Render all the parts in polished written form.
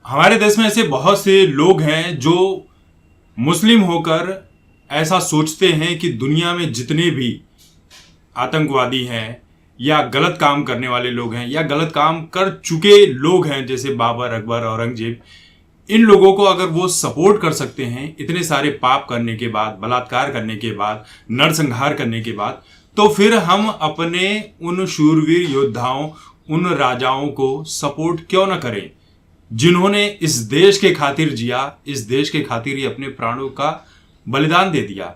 हमारे देश में ऐसे बहुत से लोग हैं जो मुस्लिम होकर ऐसा सोचते हैं कि दुनिया में जितने भी आतंकवादी हैं या गलत काम करने वाले लोग हैं या गलत काम कर चुके लोग हैं, जैसे बाबर, अकबर, औरंगजेब, इन लोगों को अगर वो सपोर्ट कर सकते हैं इतने सारे पाप करने के बाद, बलात्कार करने के बाद, नरसंहार करने के बाद, तो फिर हम अपने उन शूरवीर योद्धाओं, उन राजाओं को सपोर्ट क्यों ना करें जिन्होंने इस देश के खातिर जिया, इस देश के खातिर ही अपने प्राणों का बलिदान दे दिया,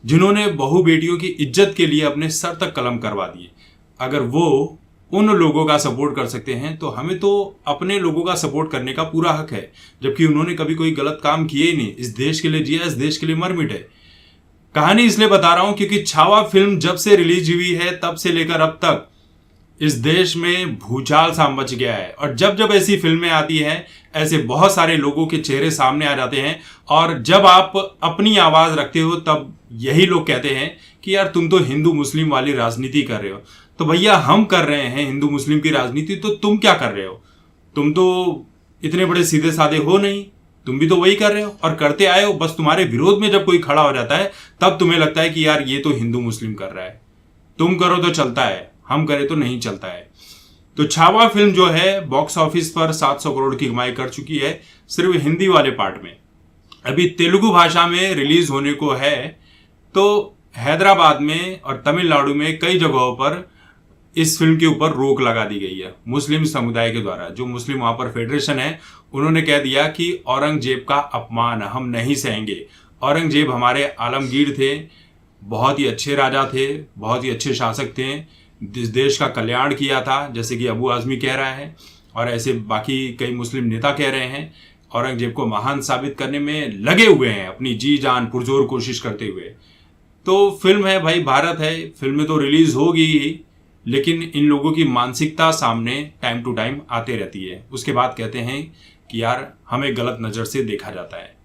जिन्होंने बहु बेटियों की इज्जत के लिए अपने सर तक कलम करवा दिए। अगर वो उन लोगों का सपोर्ट कर सकते हैं तो हमें तो अपने लोगों का सपोर्ट करने का पूरा हक है, जबकि उन्होंने कभी कोई गलत काम किए ही नहीं। इस देश के लिए जिया, इस देश के लिए मर मिटे। कहानी इसलिए बता रहा हूं क्योंकि छावा फिल्म जब से रिलीज हुई है तब से लेकर अब तक इस देश में भूचाल सा मच गया है। और जब जब ऐसी फिल्में आती हैं ऐसे बहुत सारे लोगों के चेहरे सामने आ जाते हैं, और जब आप अपनी आवाज रखते हो तब यही लोग कहते हैं कि यार तुम तो हिंदू मुस्लिम वाली राजनीति कर रहे हो। तो भैया हम कर रहे हैं हिंदू मुस्लिम की राजनीति, तो तुम क्या कर रहे हो? तुम तो इतने बड़े सीधे साधे हो नहीं, तुम भी तो वही कर रहे हो और करते आए हो। बस तुम्हारे विरोध में जब कोई खड़ा हो जाता है तब तुम्हें लगता है कि यार ये तो हिंदू मुस्लिम कर रहा है, तुम करो तो चलता है, हम करें तो नहीं चलता है। तो छावा फिल्म जो है बॉक्स ऑफिस पर 700 करोड़ की कमाई कर चुकी है सिर्फ हिंदी वाले पार्ट में। अभी तेलुगु भाषा में रिलीज होने को है, तो हैदराबाद में और तमिलनाडु में कई जगहों पर इस फिल्म के ऊपर रोक लगा दी गई है मुस्लिम समुदाय के द्वारा। जो मुस्लिम वहां पर फेडरेशन है उन्होंने कह दिया कि औरंगजेब का अपमान हम नहीं सहेंगे। औरंगजेब हमारे आलमगीर थे, बहुत ही अच्छे राजा थे, बहुत ही अच्छे शासक थे, इस देश का कल्याण किया था, जैसे कि अबू आजमी कह रहा है और ऐसे बाकी कई मुस्लिम नेता कह रहे हैं। औरंगजेब को महान साबित करने में लगे हुए हैं, अपनी जी जान पुरजोर कोशिश करते हुए। तो फिल्म है भाई, भारत है, फिल्में तो रिलीज होगी ही, लेकिन इन लोगों की मानसिकता सामने टाइम टू टाइम आते रहती है। उसके बाद कहते हैं कि यार हमें गलत नज़र से देखा जाता है।